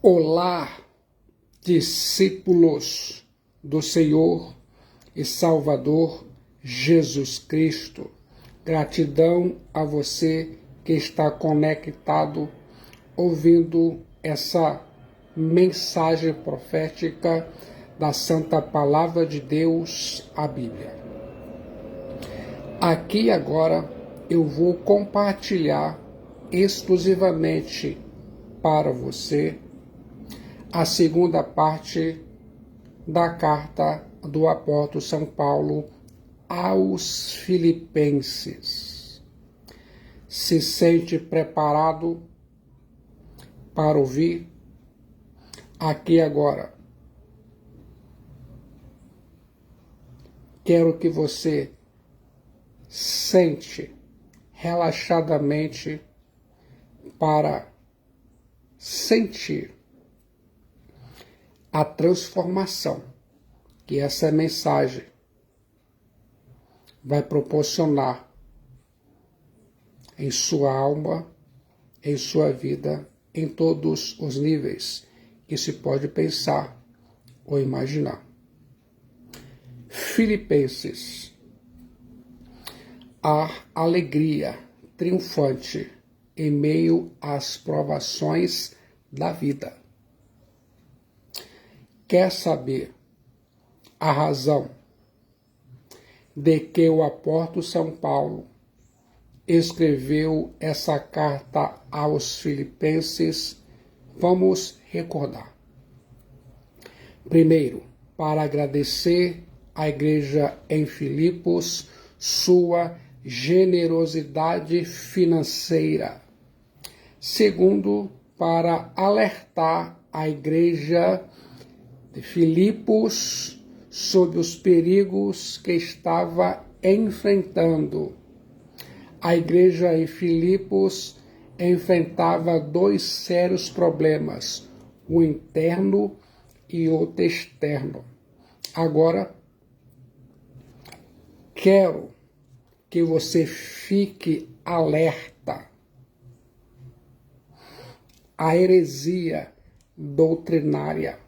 Olá, discípulos do Senhor e Salvador Jesus Cristo. Gratidão a você que está conectado, ouvindo essa mensagem profética da Santa Palavra de Deus, a Bíblia. Aqui agora eu vou compartilhar exclusivamente para você a segunda parte da carta do apóstolo São Paulo aos Filipenses. Se sente preparado para ouvir? Aqui agora. Quero que você sente relaxadamente para sentir a transformação que essa mensagem vai proporcionar em sua alma, em sua vida, em todos os níveis que se pode pensar ou imaginar. Filipenses, a alegria triunfante em meio às provações da vida. Quer saber a razão de que o apóstolo São Paulo escreveu essa carta aos Filipenses? Vamos recordar. Primeiro, para agradecer à igreja em Filipos sua generosidade financeira. Segundo, para alertar a igreja de Filipos sobre os perigos que estava enfrentando. A igreja em Filipos enfrentava dois sérios problemas, o interno e outro externo. Agora, quero que você fique alerta à heresia doutrinária.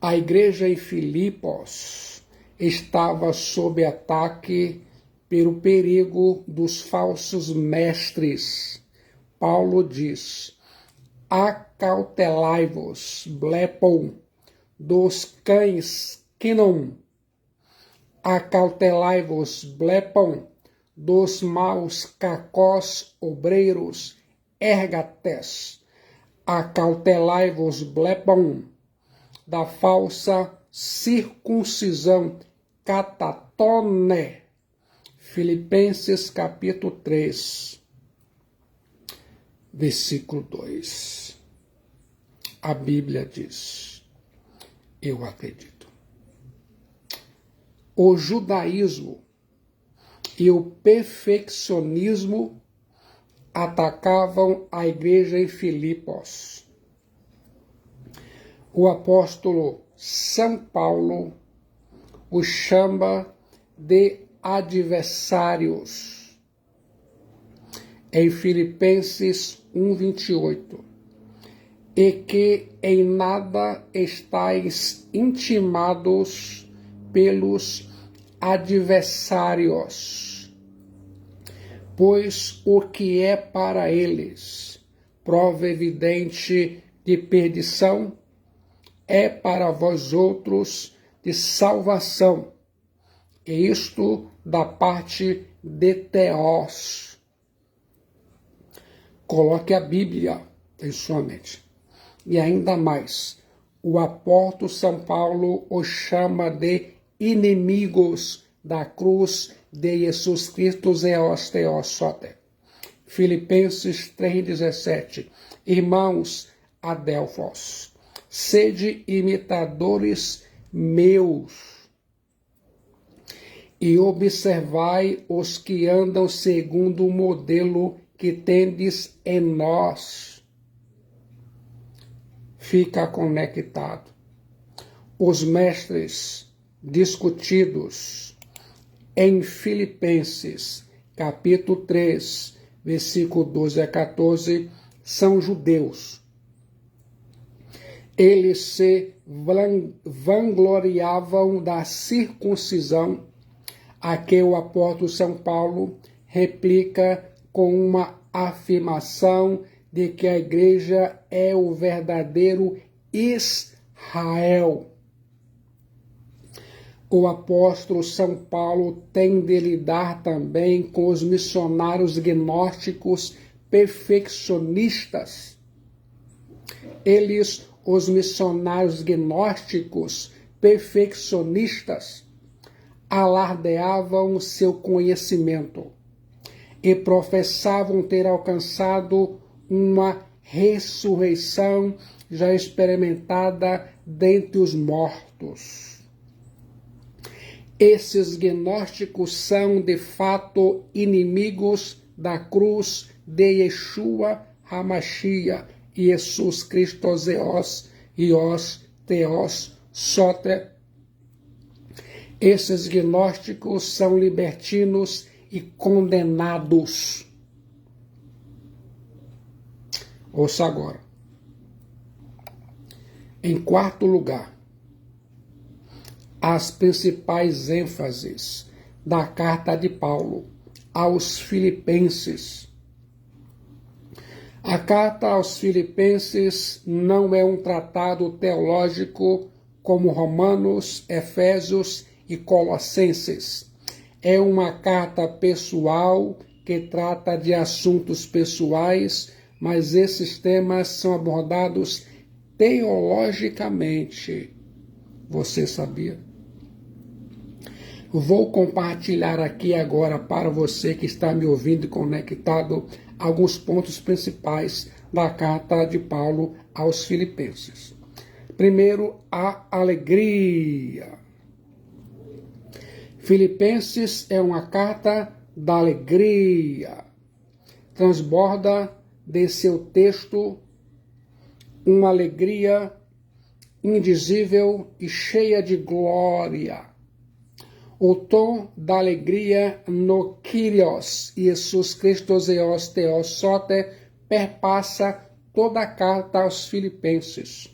A igreja em Filipos estava sob ataque pelo perigo dos falsos mestres. Paulo diz: acautelai-vos, blepon, dos cães quinon. Acautelai-vos, blepon, dos maus cacós obreiros, ergates. Acautelai-vos, blepon, da falsa circuncisão, catatone. Filipenses capítulo 3, versículo 2. A Bíblia diz, eu acredito. O judaísmo e o perfeccionismo atacavam a igreja em Filipos. O apóstolo São Paulo os chama de adversários. Em Filipenses 1:28, e que em nada estáis intimados pelos adversários, pois o que é para eles prova evidente de perdição, é para vós outros de salvação, e isto da parte de Theos. Coloque a Bíblia em sua mente. E ainda mais, o apóstolo São Paulo os chama de inimigos da cruz de Jesus Cristo, Theosote. Filipenses 3,17. Irmãos adelfos, sede imitadores meus, e observai os que andam segundo o modelo que tendes em nós. Fica conectado. Os mestres discutidos em Filipenses, capítulo 3, versículo 12 a 14, são judeus Eles se vangloriavam da circuncisão, a que o apóstolo São Paulo replica com uma afirmação de que a igreja é o verdadeiro Israel. O apóstolo São Paulo tem de lidar também com os missionários gnósticos perfeccionistas. Os missionários gnósticos perfeccionistas, alardeavam seu conhecimento e professavam ter alcançado uma ressurreição já experimentada dentre os mortos. Esses gnósticos são, de fato, inimigos da cruz de Yeshua HaMashiach, Jesus Cristo Zeos, Ios, Theos, Soter. Esses gnósticos são libertinos e condenados. Ouça agora. Em quarto lugar, as principais ênfases da carta de Paulo aos Filipenses. A carta aos Filipenses não é um tratado teológico como Romanos, Efésios e Colossenses. É uma carta pessoal que trata de assuntos pessoais, mas esses temas são abordados teologicamente. Você sabia? Vou compartilhar aqui agora para você que está me ouvindo e conectado alguns pontos principais da carta de Paulo aos Filipenses. Primeiro, a alegria. Filipenses é uma carta da alegria. Transborda de seu texto uma alegria indizível e cheia de glória. O tom da alegria no Kyrios, Jesus Cristo Zeos Theos Soter, perpassa toda a carta aos Filipenses.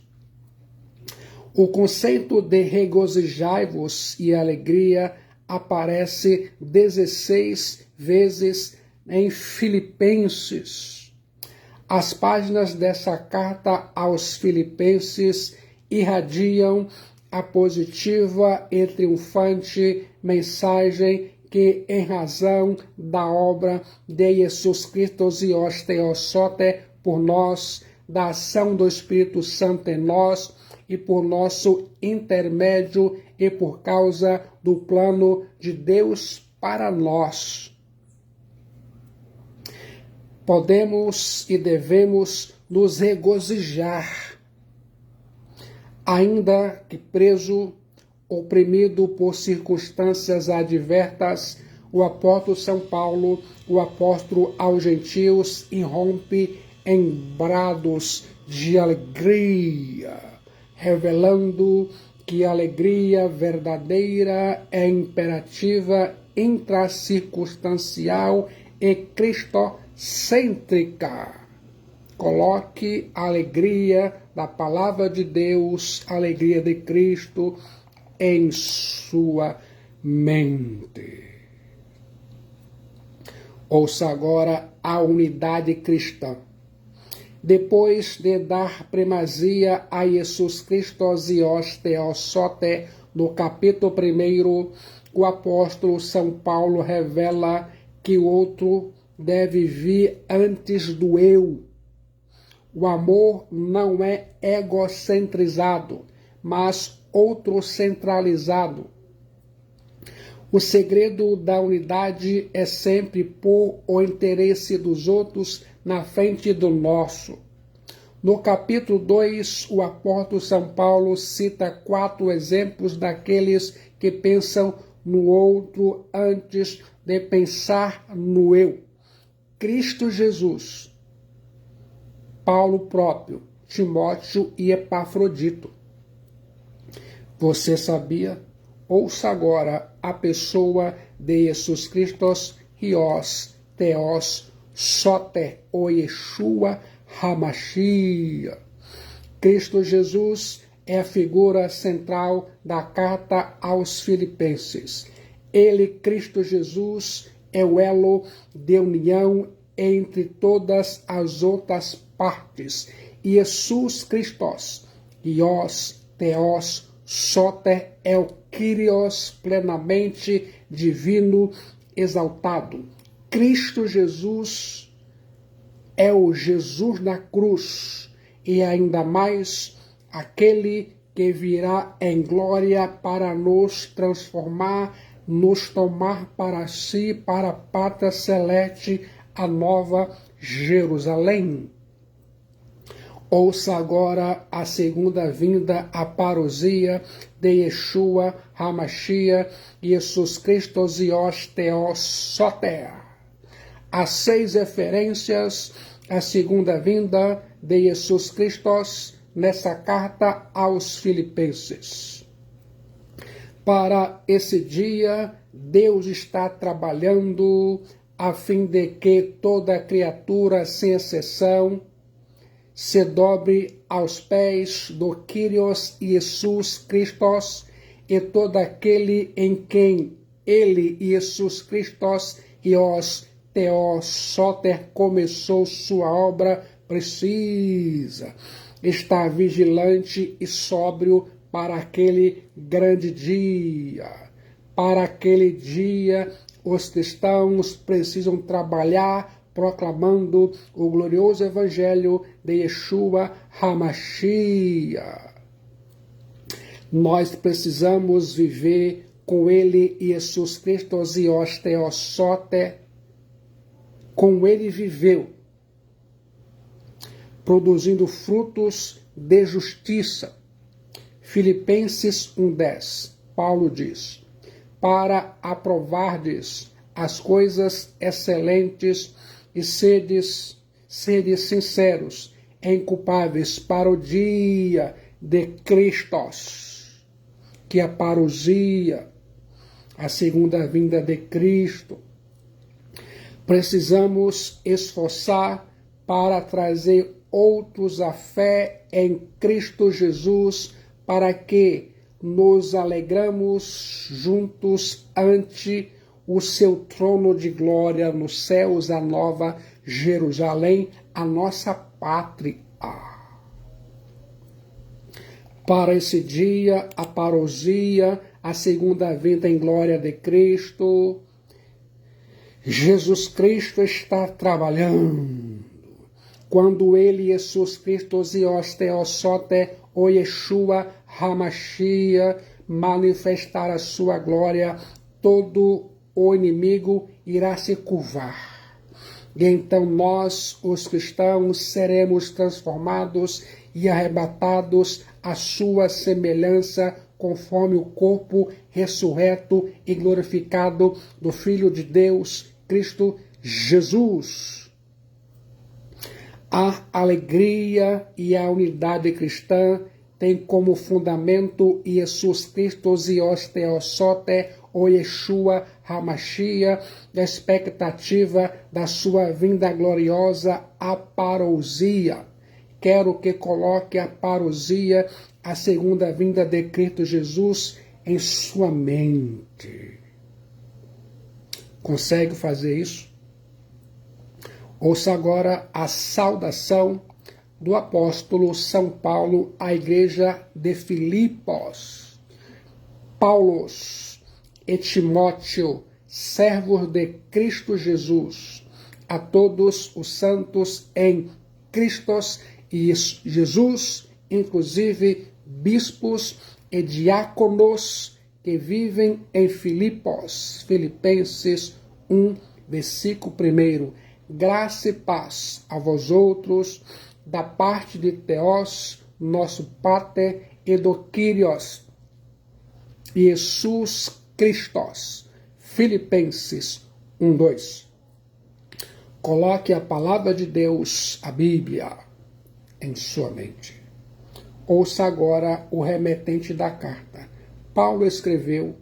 O conceito de regozijai-vos e alegria aparece 16 vezes em Filipenses. As páginas dessa carta aos Filipenses irradiam a positiva e triunfante mensagem que, em razão da obra de Jesus Cristo Zeos Theos Soter por nós, da ação do Espírito Santo em nós e por nosso intermédio e por causa do plano de Deus para nós, podemos e devemos nos regozijar, ainda que preso, oprimido por circunstâncias adversas. O apóstolo São Paulo, o apóstolo aos gentios, irrompe em brados de alegria, revelando que a alegria verdadeira é imperativa, intracircunstancial e cristocêntrica. Coloque a alegria da palavra de Deus, a alegria de Cristo, em sua mente. Ouça agora a unidade cristã. Depois de dar primazia a Jesus Cristo Zeos Theos Soter, no capítulo 1, o apóstolo São Paulo revela que o outro deve vir antes do eu. O amor não é egocentrizado, mas outrocentralizado. O segredo da unidade é sempre pôr o interesse dos outros na frente do nosso. No capítulo 2, o apóstolo São Paulo cita 4 exemplos daqueles que pensam no outro antes de pensar no eu. Cristo Jesus, Paulo próprio, Timóteo e Epafrodito. Você sabia? Ouça agora a pessoa de Jesus Cristo, Ios, Theos, Soter, o Yeshua HaMashiach. Cristo Jesus é a figura central da carta aos Filipenses. Ele, Cristo Jesus, é o elo de união entre todas as outras partes. Jesus Christos, Ios, Theos, Soter, é o Kyrios plenamente divino, exaltado. Cristo Jesus é o Jesus na cruz e ainda mais aquele que virá em glória para nos transformar, nos tomar para si, para a pátria celeste, a nova Jerusalém. Ouça agora a segunda vinda, a parousia de Yeshua HaMashiach, Jesus Cristo Ios Theos Soter. As 6 referências à segunda vinda de Jesus Cristo nessa carta aos Filipenses. Para esse dia, Deus está trabalhando a fim de que toda criatura, sem exceção, se dobre aos pés do Kyrios Jesus Christos e todo aquele em quem ele, Jesus Christos, Ios Theos Soter, começou sua obra, precisa estar vigilante e sóbrio para aquele grande dia. Para aquele dia, os cristãos precisam trabalhar proclamando o glorioso evangelho de Yeshua HaMashiach. Nós precisamos viver com ele, Jesus Cristo, Ios Theos Soter. Com ele viveu, produzindo frutos de justiça. Filipenses 1:10, Paulo diz: para aprovardes as coisas excelentes e sedes sinceros, inculpáveis para o dia de Cristo, que é a parousia, a segunda vinda de Cristo. Precisamos esforçar para trazer outros à fé em Cristo Jesus, para que nos alegramos juntos ante o seu trono de glória nos céus, a nova Jerusalém, a nossa pátria. Para esse dia, a parousia, a segunda vinda em glória de Cristo, Jesus Cristo está trabalhando. Quando ele, Jesus Cristo, Ios Theos Soter, o Yeshua HaMashiach, manifestar a sua glória, todo o inimigo irá se curvar. E então nós, os cristãos, seremos transformados e arrebatados à sua semelhança, conforme o corpo ressurreto e glorificado do Filho de Deus, Cristo Jesus. A alegria e a unidade cristã têm como fundamento Jesus Cristo, Ios Theos Soter, o Yeshua HaMashiach, a expectativa da sua vinda gloriosa, a parousia. Quero que coloque a parousia, a segunda vinda de Cristo Jesus, em sua mente. Consegue fazer isso? Ouça agora a saudação do apóstolo São Paulo à igreja de Filipos. Paulos e Timóteo, servos de Cristo Jesus, a todos os santos em Cristo e Jesus, inclusive bispos e diáconos que vivem em Filipos. Filipenses 1, versículo 1. Graça e paz a vós outros, da parte de Theos, nosso Pater, e do Kyrios, Jesus Christos. Filipenses 1:2. Coloque a palavra de Deus, a Bíblia, em sua mente. Ouça agora o remetente da carta. Paulo escreveu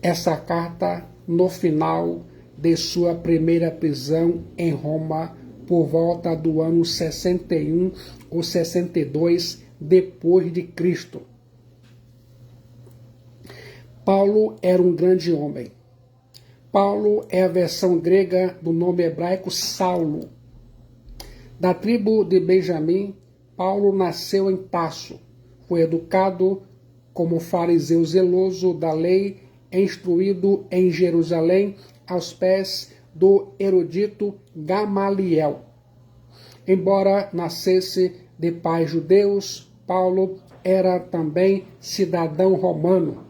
essa carta no final de sua primeira prisão em Roma por volta do ano 61 ou 62 depois de Cristo. Paulo era um grande homem. Paulo é a versão grega do nome hebraico Saulo. Da tribo de Benjamim, Paulo nasceu em Tarso. Foi educado como fariseu zeloso da lei, instruído em Jerusalém aos pés do erudito Gamaliel. Embora nascesse de pais judeus, Paulo era também cidadão romano.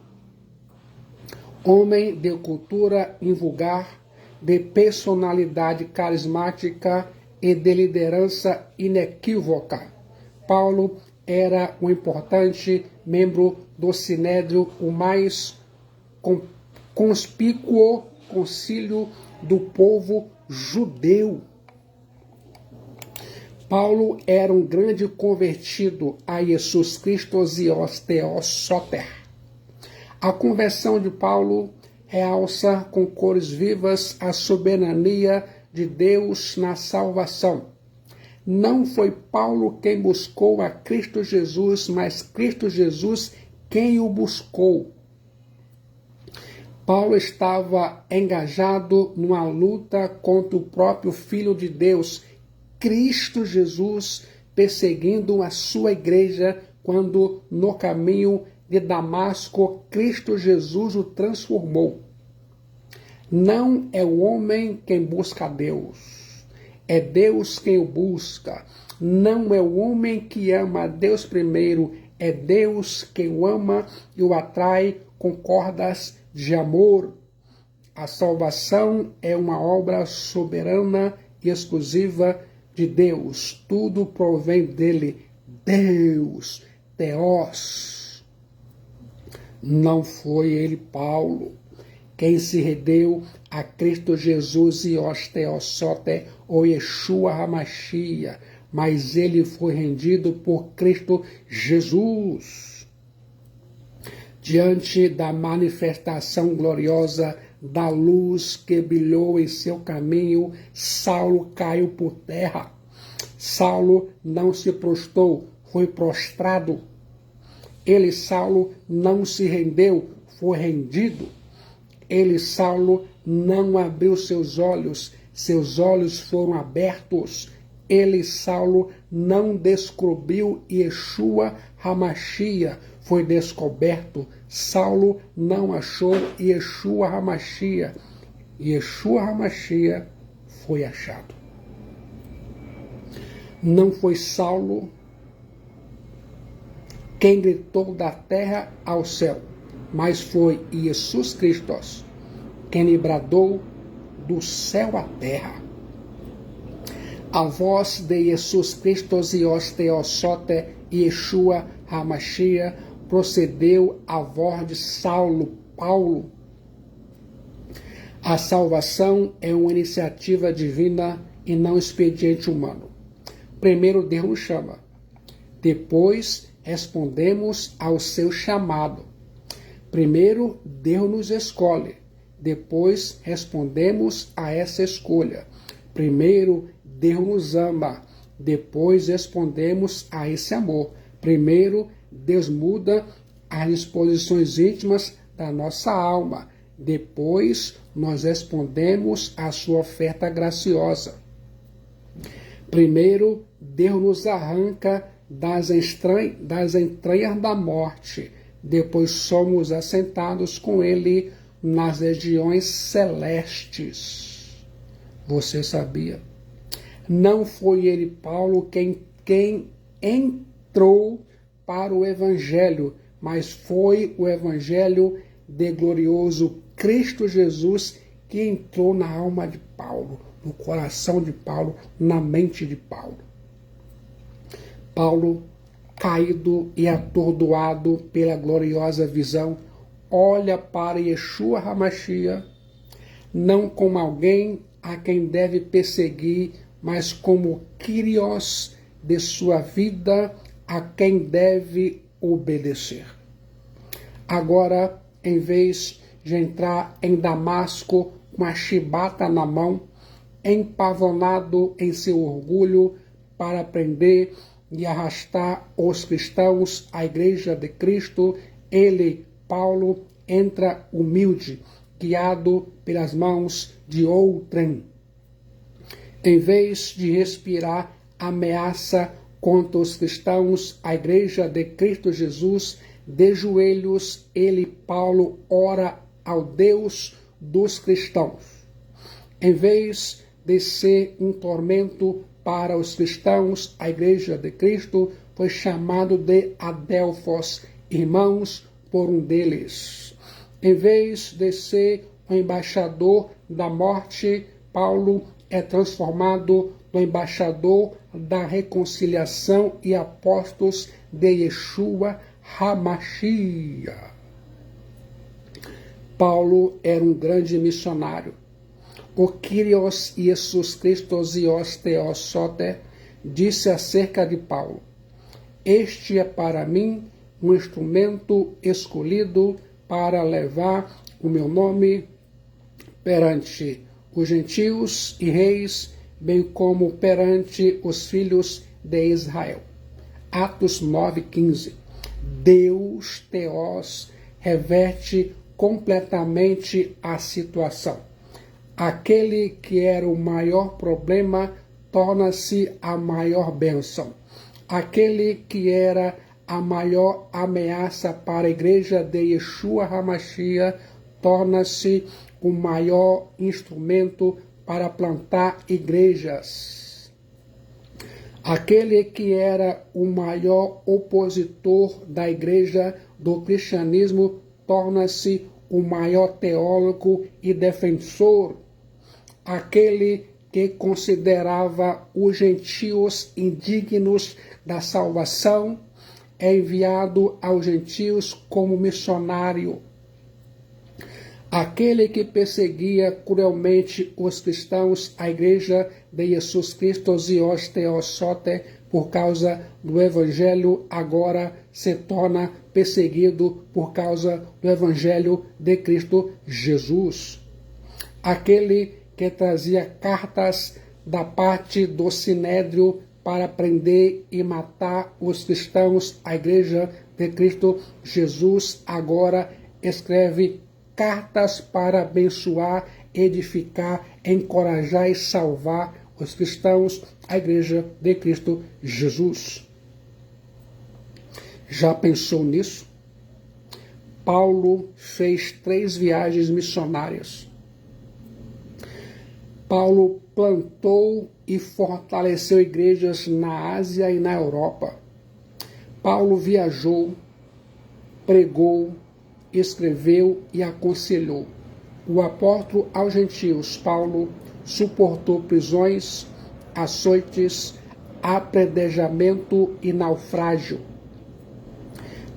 Homem de cultura invulgar, de personalidade carismática e de liderança inequívoca. Paulo era um importante membro do Sinédrio, o mais conspícuo concílio do povo judeu. Paulo era um grande convertido a Jesus Cristo e aos Theosoter. A conversão de Paulo realça com cores vivas a soberania de Deus na salvação. Não foi Paulo quem buscou a Cristo Jesus, mas Cristo Jesus quem o buscou. Paulo estava engajado numa luta contra o próprio Filho de Deus, Cristo Jesus, perseguindo a sua igreja quando, no caminho de Damasco, Cristo Jesus o transformou. Não é o homem quem busca a Deus, é Deus quem o busca. Não é o homem que ama a Deus primeiro, é Deus quem o ama e o atrai com cordas de amor. A salvação é uma obra soberana e exclusiva de Deus. Tudo provém dele. Deus, Theos. Não foi ele, Paulo, quem se rendeu a Cristo Jesus e aos Theosoter ou Yeshua HaMashiach, mas ele foi rendido por Cristo Jesus. Diante da manifestação gloriosa da luz que brilhou em seu caminho, Saulo caiu por terra. Saulo não se prostrou, foi prostrado. Ele, Saulo, não se rendeu, foi rendido. Ele, Saulo, não abriu seus olhos foram abertos. Ele, Saulo, não descobriu Yeshua HaMashiach, foi descoberto. Saulo não achou Yeshua HaMashiach. Yeshua HaMashiach foi achado. Não foi Saulo quem gritou da terra ao céu, mas foi Jesus Cristo quem lhe bradou do céu à terra. A voz de Jesus Cristo e os Theosoter e Yeshua HaMashiach procedeu a voz de Saulo, Paulo. A salvação é uma iniciativa divina e não expediente humano. Primeiro Deus nos chama, depois respondemos ao seu chamado. Primeiro Deus nos escolhe, depois respondemos a essa escolha. Primeiro Deus nos ama, depois respondemos a esse amor. Primeiro Deus muda as disposições íntimas da nossa alma, depois nós respondemos à sua oferta graciosa. Primeiro Deus nos arranca das entranhas da morte, depois somos assentados com ele nas regiões celestes. Você sabia? Não foi ele, Paulo, quem entrou para o Evangelho, mas foi o Evangelho de glorioso Cristo Jesus que entrou na alma de Paulo, no coração de Paulo, na mente de Paulo. Paulo, caído e atordoado pela gloriosa visão, olha para Yeshua HaMashiach, não como alguém a quem deve perseguir, mas como Kyrios de sua vida, a quem deve obedecer. Agora, em vez de entrar em Damasco com a chibata na mão, empavonado em seu orgulho para prender e arrastar os cristãos à Igreja de Cristo, ele, Paulo, entra humilde, guiado pelas mãos de outrem. Em vez de respirar ameaça contra os cristãos, a Igreja de Cristo Jesus, de joelhos, ele, Paulo, ora ao Deus dos cristãos. Em vez de ser um tormento para os cristãos, a Igreja de Cristo foi chamado de Adelfos, irmãos, por um deles. Em vez de ser o embaixador da morte, Paulo é transformado no embaixador da reconciliação e apóstolos de Yeshua HaMashiach. Paulo era um grande missionário. O Kyrios Jesus Christos Ios Theos Soter disse acerca de Paulo: este é para mim um instrumento escolhido para levar o meu nome perante os gentios e reis, bem como perante os filhos de Israel. Atos 9:15. Deus, Theos, reverte completamente a situação. Aquele que era o maior problema torna-se a maior bênção. Aquele que era a maior ameaça para a Igreja de Yeshua HaMashiach torna-se o maior instrumento para plantar igrejas. Aquele que era o maior opositor da Igreja do cristianismo torna-se o maior teólogo e defensor. Aquele que considerava os gentios indignos da salvação é enviado aos gentios como missionário. Aquele que perseguia cruelmente os cristãos, a Igreja de Jesus Cristo Ios Theos Soter, por causa do Evangelho, agora se torna perseguido por causa do Evangelho de Cristo Jesus. Aquele que trazia cartas da parte do Sinédrio para prender e matar os cristãos, a Igreja de Cristo Jesus agora escreve cartas para abençoar, edificar, encorajar e salvar os cristãos, a Igreja de Cristo Jesus. Já pensou nisso? Paulo fez 3 viagens missionárias. Paulo plantou e fortaleceu igrejas na Ásia e na Europa. Paulo viajou, pregou, escreveu e aconselhou. O apóstolo aos gentios, Paulo, suportou prisões, açoites, apredejamento e naufrágio.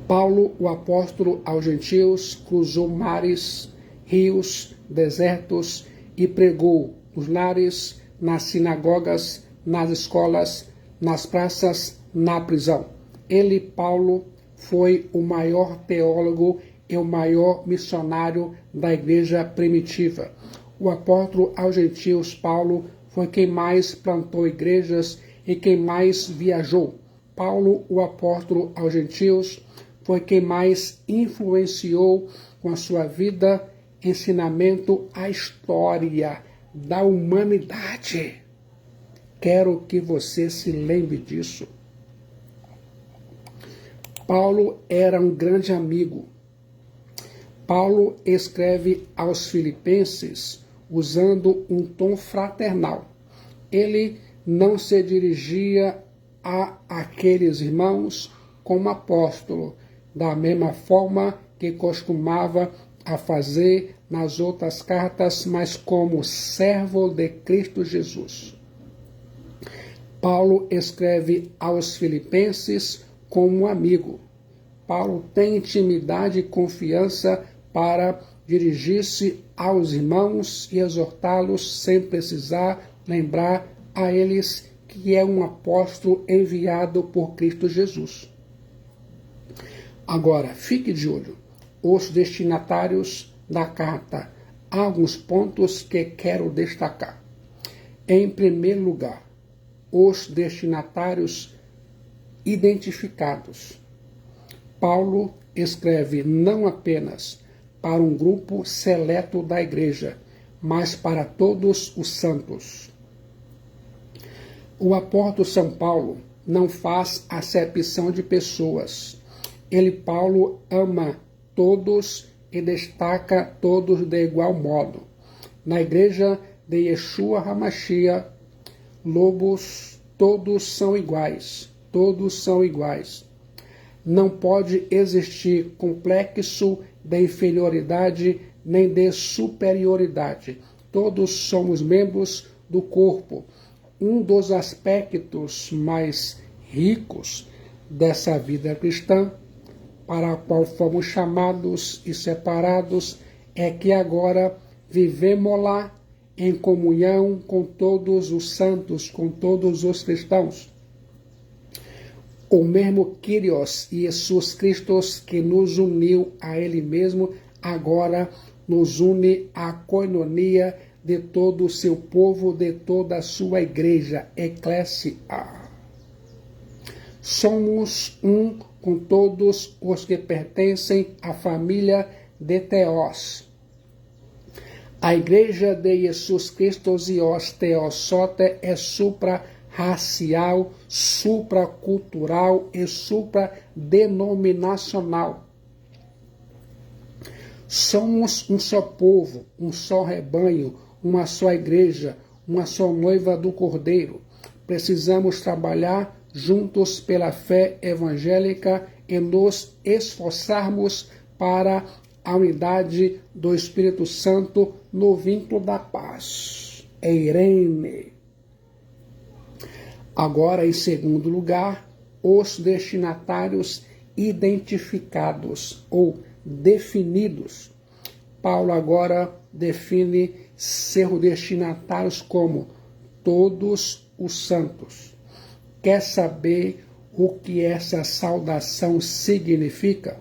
Paulo, o apóstolo aos gentios, cruzou mares, rios, desertos e pregou nos lares, nas sinagogas, nas escolas, nas praças, na prisão. Ele, Paulo, foi o maior teólogo e o maior missionário da igreja primitiva. O apóstolo aos gentios, Paulo, foi quem mais plantou igrejas e quem mais viajou. Paulo, o apóstolo aos gentios, foi quem mais influenciou com a sua vida, ensinamento, a história da humanidade. Quero que você se lembre disso. Paulo era um grande amigo. Paulo escreve aos Filipenses usando um tom fraternal. Ele não se dirigia a aqueles irmãos como apóstolo, da mesma forma que costumava a fazer nas outras cartas, mas como servo de Cristo Jesus. Paulo escreve aos Filipenses como amigo. Paulo tem intimidade e confiança para dirigir-se aos irmãos e exortá-los sem precisar lembrar a eles que é um apóstolo enviado por Cristo Jesus. Agora, fique de olho. Os destinatários da carta. Há alguns pontos que quero destacar. Em primeiro lugar, os destinatários identificados. Paulo escreve não apenas para um grupo seleto da igreja, mas para todos os santos. O apóstolo São Paulo não faz acepção de pessoas. Paulo ama todos e destaca todos de igual modo. Na igreja de Yeshua HaMashiach, lobos, todos são iguais. Todos são iguais. Não pode existir complexo de inferioridade nem de superioridade. Todos somos membros do corpo. Um dos aspectos mais ricos dessa vida cristã, para a qual fomos chamados e separados, é que agora vivemos lá em comunhão com todos os santos, com todos os cristãos. O mesmo Kyrios e Jesus Cristo que nos uniu a Ele mesmo, agora nos une à koinonia de todo o seu povo, de toda a sua igreja, eclésia. Somos um com todos os que pertencem à família de Theos. A igreja de Jesus Cristo e os Theosote é supra-racial, supracultural e supradenominacional. Somos um só povo, um só rebanho, uma só igreja, uma só noiva do Cordeiro. Precisamos trabalhar juntos pela fé evangélica e nos esforçarmos para a unidade do Espírito Santo no vínculo da paz. Eirene. Agora, em segundo lugar, os destinatários identificados ou definidos. Paulo agora define seus destinatários como todos os santos. Quer saber o que essa saudação significa?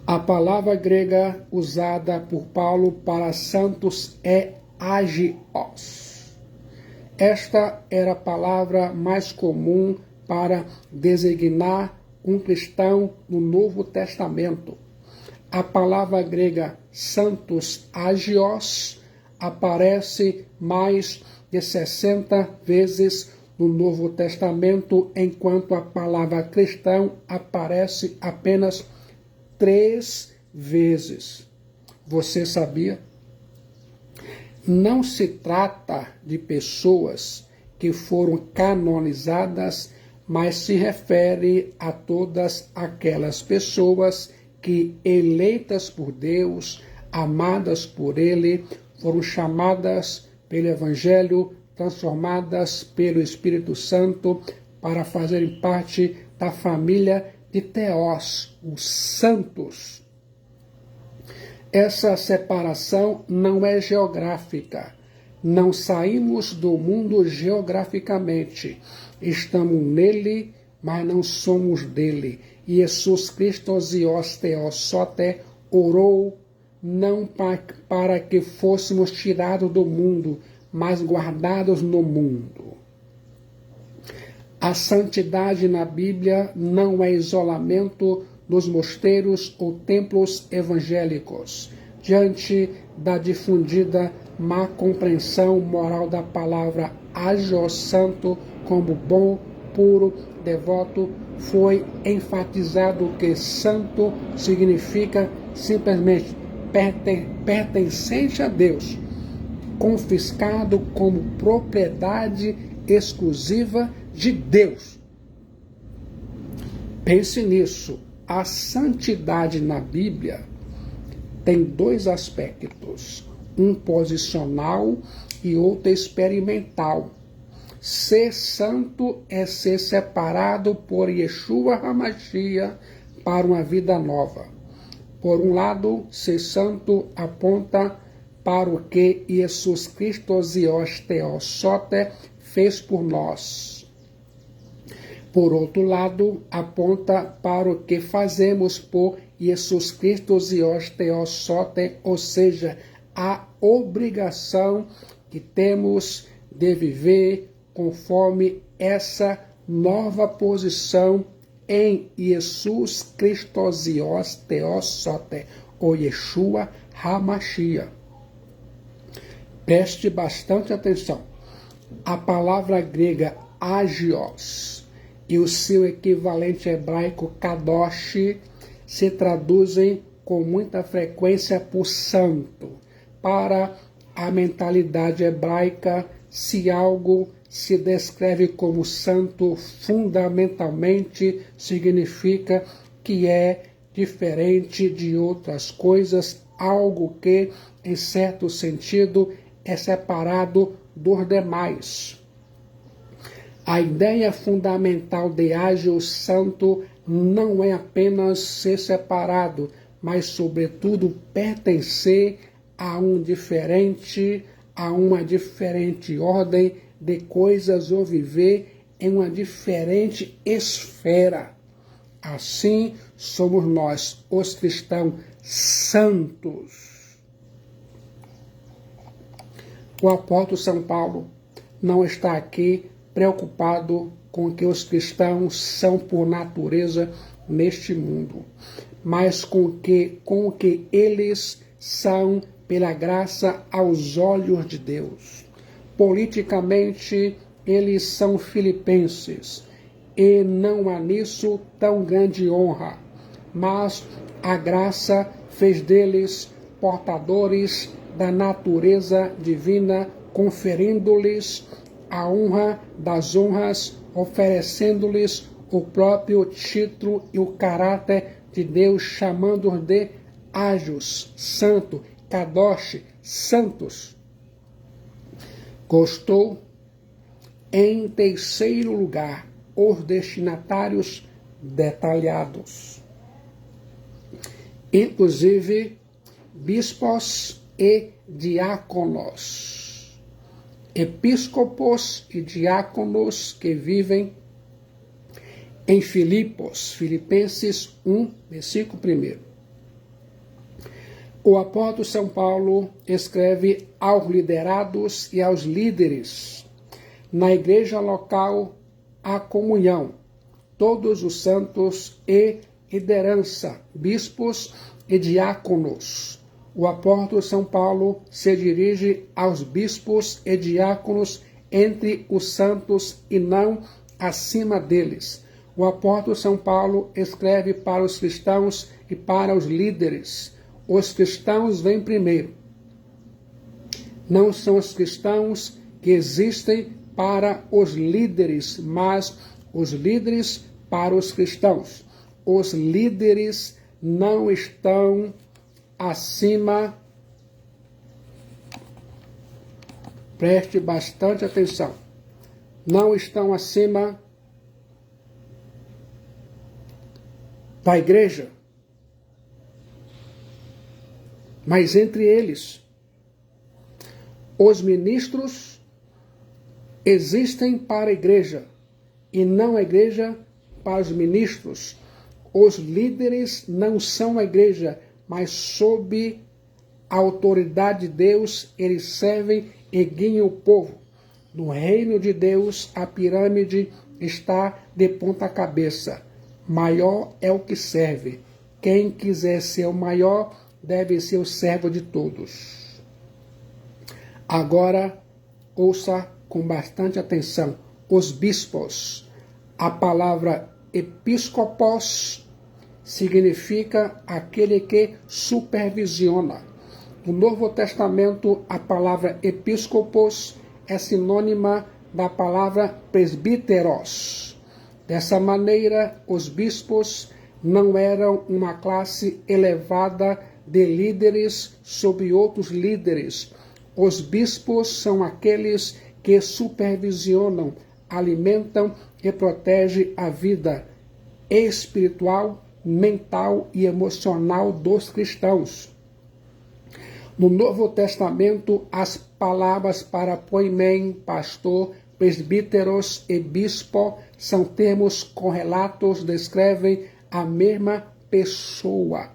A palavra grega usada por Paulo para santos é agios. Esta era a palavra mais comum para designar um cristão no Novo Testamento. A palavra grega santos agios aparece mais de 60 vezes no Novo Testamento, enquanto a palavra cristão aparece apenas 3 vezes. Você sabia? Não se trata de pessoas que foram canonizadas, mas se refere a todas aquelas pessoas que, eleitas por Deus, amadas por Ele, foram chamadas pelo Evangelho, transformadas pelo Espírito Santo para fazerem parte da família de Theos, os santos. Essa separação não é geográfica. Não saímos do mundo geograficamente. Estamos nele, mas não somos dele. E Jesus Cristo e os Theosote orou não para que fôssemos tirados do mundo, mas guardados no mundo. A santidade na Bíblia não é isolamento dos mosteiros ou templos evangélicos. Diante da difundida má compreensão moral da palavra agio santo como bom, puro, devoto, foi enfatizado que santo significa simplesmente pertencente a Deus, confiscado como propriedade exclusiva de Deus. Pense nisso. A santidade na Bíblia tem 2 aspectos, um posicional e outro experimental. Ser santo é ser separado por Yeshua HaMashiach para uma vida nova. Por um lado, ser santo aponta para o que Jesus Cristo e os Theosote fez por nós. Por outro lado, aponta para o que fazemos por Jesus Cristo e os Theosote, ou seja, a obrigação que temos de viver conforme essa nova posição em Jesus Christosios Theosote, ou Yeshua HaMashiach. Preste bastante atenção. A palavra grega agios e o seu equivalente hebraico kadosh se traduzem com muita frequência por santo. Para a mentalidade hebraica, se algo se descreve como santo, fundamentalmente significa que é diferente de outras coisas, algo que, em certo sentido, é separado dos demais. A ideia fundamental de ágil santo não é apenas ser separado, mas, sobretudo, pertencer a uma diferente ordem de coisas ou viver em uma diferente esfera. Assim somos nós, os cristãos santos. O apóstolo São Paulo não está aqui preocupado com o que os cristãos são por natureza neste mundo, mas com o que eles são pela graça aos olhos de Deus. Politicamente, eles são filipenses, e não há nisso tão grande honra, mas a graça fez deles portadores da natureza divina, conferindo-lhes a honra das honras, oferecendo-lhes o próprio título e o caráter de Deus, chamando-os de ágios, santo, kadosh, santos. Gostou? Em terceiro lugar, os destinatários detalhados. Inclusive, bispos e diáconos. Episcopos e diáconos que vivem em Filipos, Filipenses 1, versículo 1. O apóstolo São Paulo escreve aos liderados e aos líderes. Na igreja local, a comunhão, todos os santos e liderança, bispos e diáconos. O apóstolo São Paulo se dirige aos bispos e diáconos entre os santos e não acima deles. O apóstolo São Paulo escreve para os cristãos e para os líderes. Os cristãos vêm primeiro. Não são os cristãos que existem para os líderes, mas os líderes para os cristãos. Os líderes não estão acima. Preste bastante atenção. Não estão acima da igreja. Mas entre eles, os ministros existem para a igreja e não a igreja para os ministros. Os líderes não são a igreja, mas sob a autoridade de Deus, eles servem e guiam o povo. No reino de Deus, a pirâmide está de ponta cabeça. Maior é o que serve. Quem quiser ser o maior deve ser o servo de todos. Agora, ouça com bastante atenção. Os bispos. A palavra episcopos significa aquele que supervisiona. No Novo Testamento, a palavra episcopos é sinônima da palavra presbíteros. Dessa maneira, os bispos não eram uma classe elevada de líderes sobre outros líderes. Os bispos são aqueles que supervisionam, alimentam e protegem a vida espiritual, mental e emocional dos cristãos. No Novo Testamento, as palavras para poimen, pastor, presbíteros e bispo são termos correlatos, descrevem a mesma pessoa.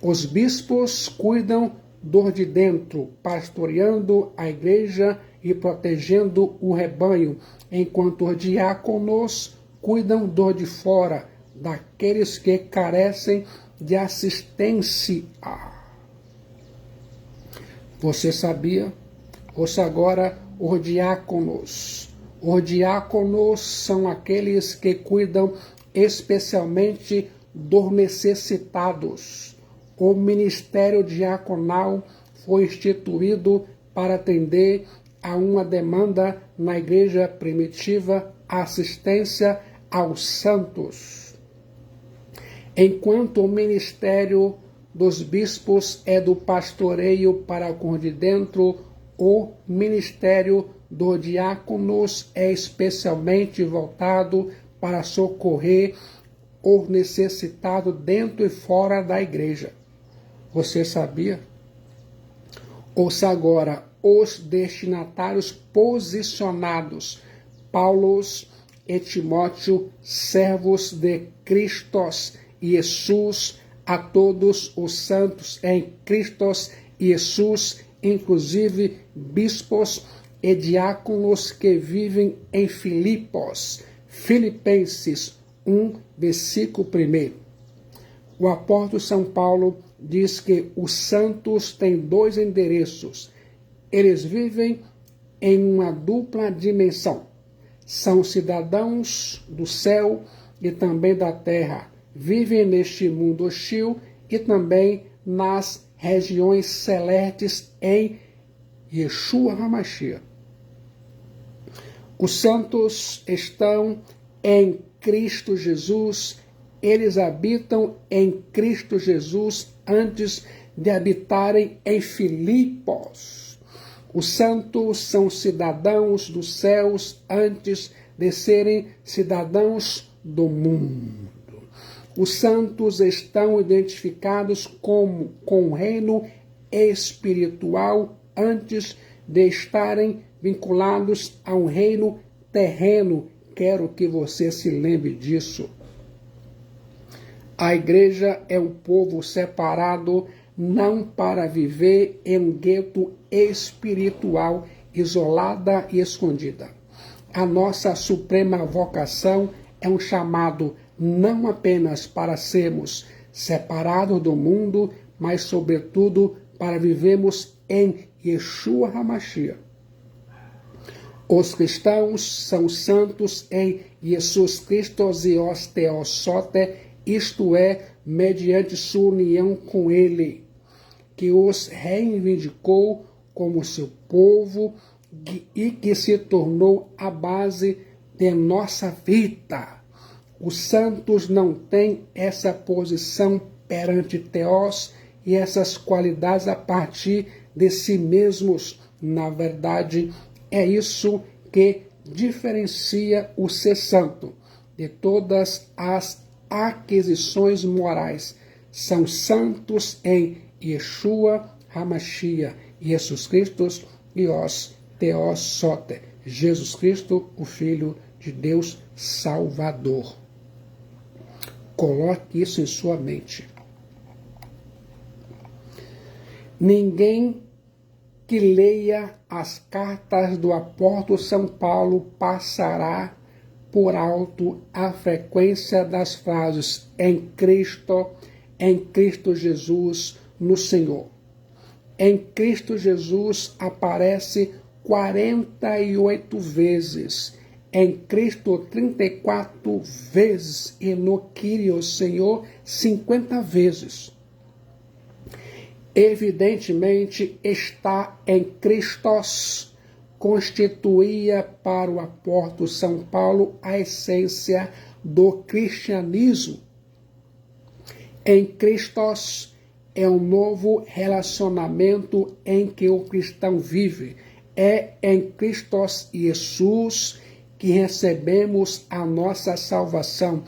Os bispos cuidam do de dentro, pastoreando a igreja e protegendo o rebanho, enquanto os diáconos cuidam do de fora, daqueles que carecem de assistência. Você sabia? Ouça agora os diáconos. Os diáconos são aqueles que cuidam especialmente dos necessitados. O ministério diaconal foi instituído para atender a uma demanda na igreja primitiva, a assistência aos santos. Enquanto o ministério dos bispos é do pastoreio para com de dentro, o ministério dos diáconos é especialmente voltado para socorrer os necessitados dentro e fora da igreja. Você sabia? Ouça agora os destinatários posicionados: Paulo e Timóteo, servos de Cristo e Jesus, a todos os santos em Cristo e Jesus, inclusive bispos e diáconos que vivem em Filipos. Filipenses 1, versículo 1. O apóstolo São Paulo diz que os santos têm dois endereços. Eles vivem em uma dupla dimensão. São cidadãos do céu e também da terra. Vivem neste mundo hostil e também nas regiões celestes em Yeshua HaMashiach. Os santos estão em Cristo Jesus. Eles habitam em Cristo Jesus antes de habitarem em Filipos. Os santos são cidadãos dos céus antes de serem cidadãos do mundo. Os santos estão identificados com o reino espiritual antes de estarem vinculados a um reino terreno. Quero que você se lembre disso. A igreja é um povo separado, não para viver em um gueto espiritual, isolada e escondida. A nossa suprema vocação é um chamado não apenas para sermos separados do mundo, mas sobretudo para vivermos em Yeshua HaMashiach. Os cristãos são santos em Jesus Cristo e os teossote, isto é, mediante sua união com Ele, que os reivindicou como seu povo e que se tornou a base de nossa vida. Os santos não têm essa posição perante Teós e essas qualidades a partir de si mesmos. Na verdade, é isso que diferencia o ser santo de todas as aquisições morais. São santos em Yeshua HaMashiach, Jesus Cristo e os teossote, Jesus Cristo, o Filho de Deus Salvador. Coloque isso em sua mente. Ninguém que leia as cartas do apóstolo São Paulo passará por alto a frequência das frases em Cristo Jesus, no Senhor. Em Cristo Jesus aparece 48 vezes, em Cristo 34 vezes e no Kyrios Senhor 50 vezes. Evidentemente está em Cristo, constituía para o apóstolo São Paulo a essência do cristianismo. Em Cristo é um novo relacionamento em que o cristão vive. É em Cristo Jesus que recebemos a nossa salvação.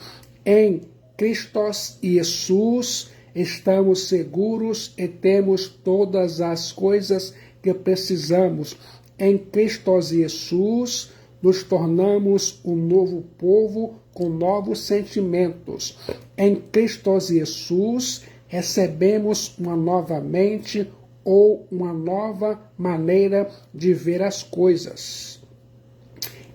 Em Cristo Jesus estamos seguros e temos todas as coisas que precisamos. Em Cristo Jesus nos tornamos um novo povo com novos sentimentos. Em Cristo Jesus recebemos uma nova mente, ou uma nova maneira de ver as coisas.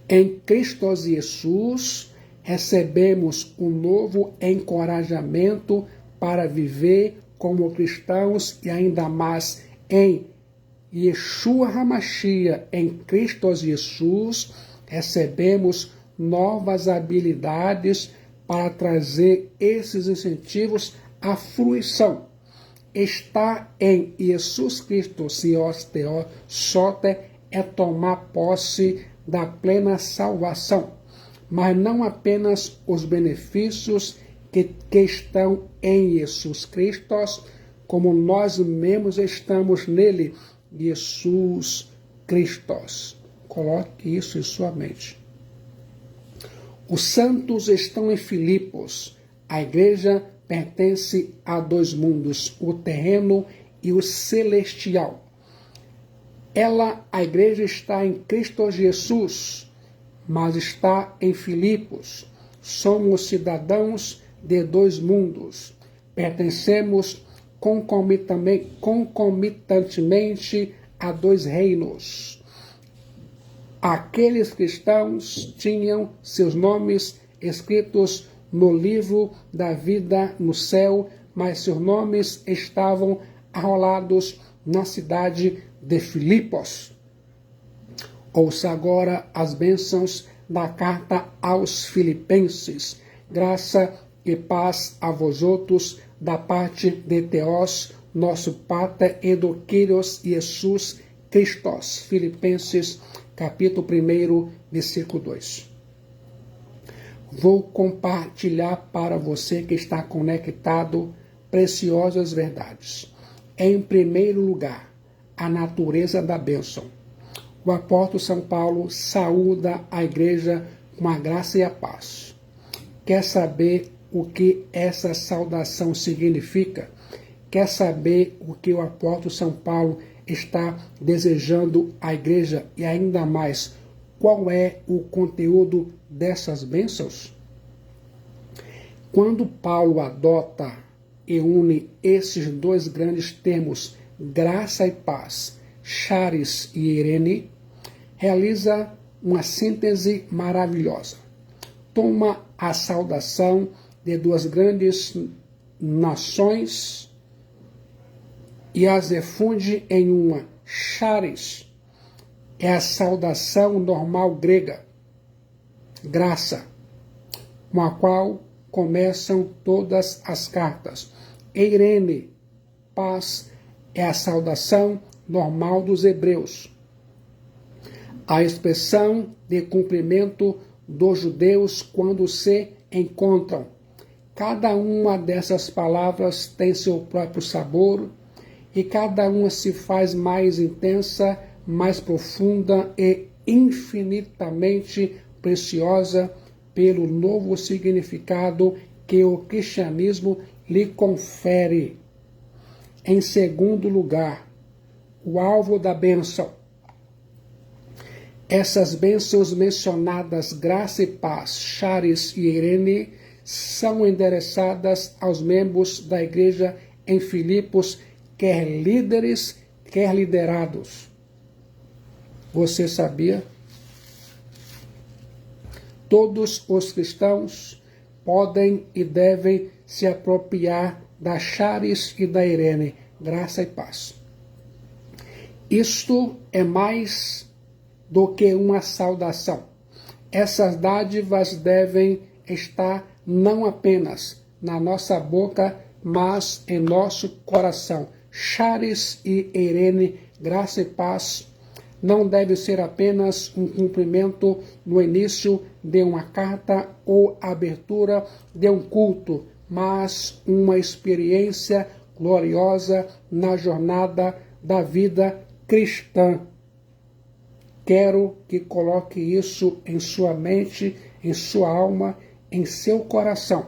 Em Cristo Jesus, recebemos um novo encorajamento para viver como cristãos e ainda mais em Yeshua HaMashiach, em Cristo Jesus, recebemos novas habilidades para trazer esses incentivos à fruição. Estar em Jesus Cristo, Sios Teos Soter, é tomar posse da plena salvação, mas não apenas os benefícios que estão em Jesus Cristo, como nós mesmos estamos nele, Jesus Cristo. Coloque isso em sua mente. Os santos estão em Filipos. A igreja pertence a dois mundos, o terreno e o celestial. A igreja está em Cristo Jesus, mas está em Filipos. Somos cidadãos de dois mundos. Pertencemos concomitantemente a dois reinos. Aqueles cristãos tinham seus nomes escritos no livro da vida no céu, mas seus nomes estavam arrolados na cidade de Filipos. Ouça agora as bênçãos da carta aos Filipenses. Graça e paz a vós outros, da parte de Deus, nosso Pater, e do Kyrios Jesus Christos. Filipenses, capítulo 1, versículo 2. Vou compartilhar para você que está conectado preciosas verdades. Em primeiro lugar, a natureza da bênção. O apóstolo São Paulo saúda a igreja com a graça e a paz. Quer saber o que essa saudação significa? Quer saber o que o apóstolo São Paulo está desejando à igreja e ainda mais, qual é o conteúdo dessas bênçãos? Quando Paulo adota e une esses dois grandes termos, graça e paz, charis e eirene, realiza uma síntese maravilhosa. Toma a saudação de duas grandes nações e as refunde em uma. Charis é a saudação normal grega, graça, com a qual começam todas as cartas. Eirene, paz, é a saudação normal dos hebreus. A expressão de cumprimento dos judeus quando se encontram. Cada uma dessas palavras tem seu próprio sabor e cada uma se faz mais intensa, mais profunda e infinitamente preciosa pelo novo significado que o cristianismo lhe confere. Em segundo lugar, o alvo da bênção. Essas bênçãos mencionadas, graça e paz, charis e eirene, são endereçadas aos membros da igreja em Filipos, quer líderes, quer liderados. Você sabia? Todos os cristãos podem e devem se apropriar da charis e da eirene, graça e paz. Isto é mais do que uma saudação. Essas dádivas devem estar não apenas na nossa boca, mas em nosso coração. Charis e eirene, graça e paz, não deve ser apenas um cumprimento no início de uma carta ou abertura de um culto, mas uma experiência gloriosa na jornada da vida cristã. Quero que coloque isso em sua mente, em sua alma, em seu coração.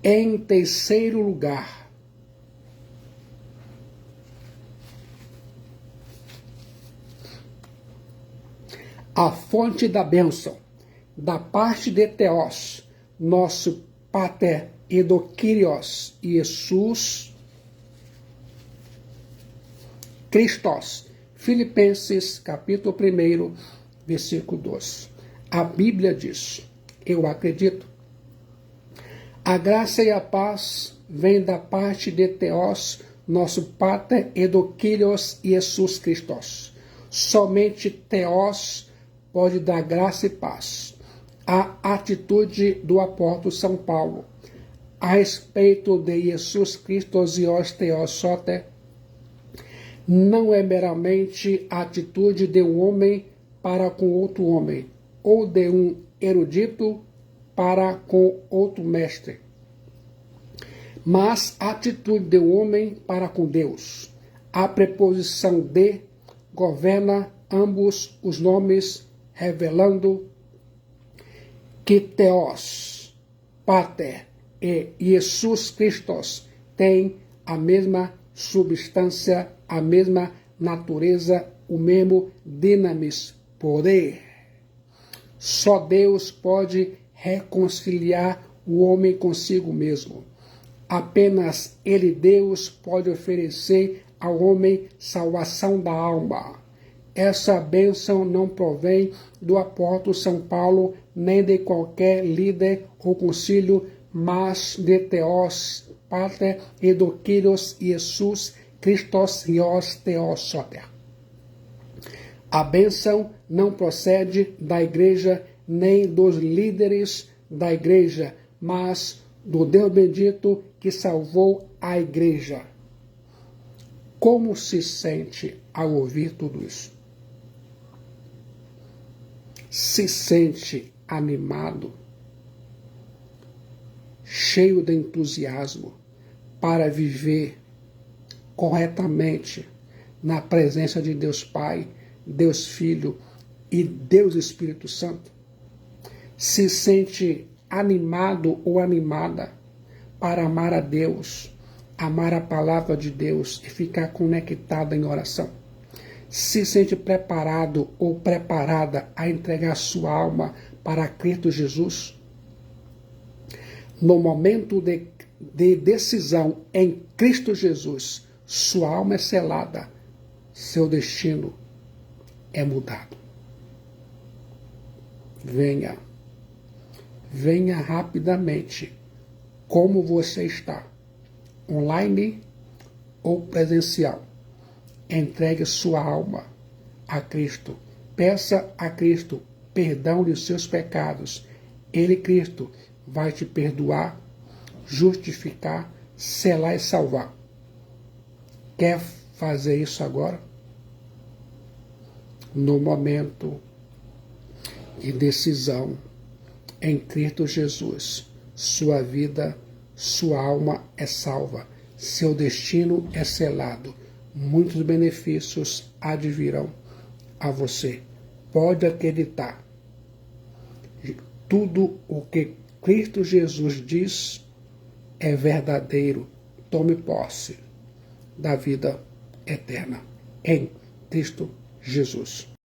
Em terceiro lugar, a fonte da bênção, da parte de Theos, nosso Pater, e do Kyrios, Jesus Christos. Filipenses, capítulo 1, versículo 2. A Bíblia diz, eu acredito, a graça e a paz vêm da parte de Theos, nosso Pater, e do Kyrios Jesus Christos. Somente Theos pode dar graça e paz. A atitude do apóstolo São Paulo a respeito de Jesus Cristo e os Theos Soter não é meramente a atitude de um homem para com outro homem, ou de um erudito para com outro mestre, mas a atitude de um homem para com Deus. A preposição de governa ambos os nomes, revelando que Theos, Pater e Jesus Christos têm a mesma substância, a mesma natureza, o mesmo dinamis, poder. Só Deus pode reconciliar o homem consigo mesmo. Apenas Ele, Deus, pode oferecer ao homem salvação da alma. Essa bênção não provém do apóstolo São Paulo, nem de qualquer líder ou concílio, mas de Theos, Pater, e do Kyrios Jesus Christos e os Theos Soter. A bênção não procede da igreja, nem dos líderes da igreja, mas do Deus bendito que salvou a igreja. Como se sente ao ouvir tudo isso? Se sente animado, cheio de entusiasmo para viver corretamente na presença de Deus Pai, Deus Filho e Deus Espírito Santo? Se sente animado ou animada para amar a Deus, amar a palavra de Deus e ficar conectada em oração? Se sente preparado ou preparada a entregar sua alma para Cristo Jesus? No momento de decisão em Cristo Jesus, sua alma é selada, seu destino é mudado. Venha rapidamente, como você está, online ou presencial. Entregue sua alma a Cristo. Peça a Cristo perdão de seus pecados. Ele, Cristo, vai te perdoar, justificar, selar e salvar. Quer fazer isso agora? No momento de decisão em Cristo Jesus, sua vida, sua alma é salva, seu destino é selado. Muitos benefícios advirão a você. Pode acreditar. Tudo o que Cristo Jesus diz é verdadeiro. Tome posse da vida eterna em Cristo Jesus.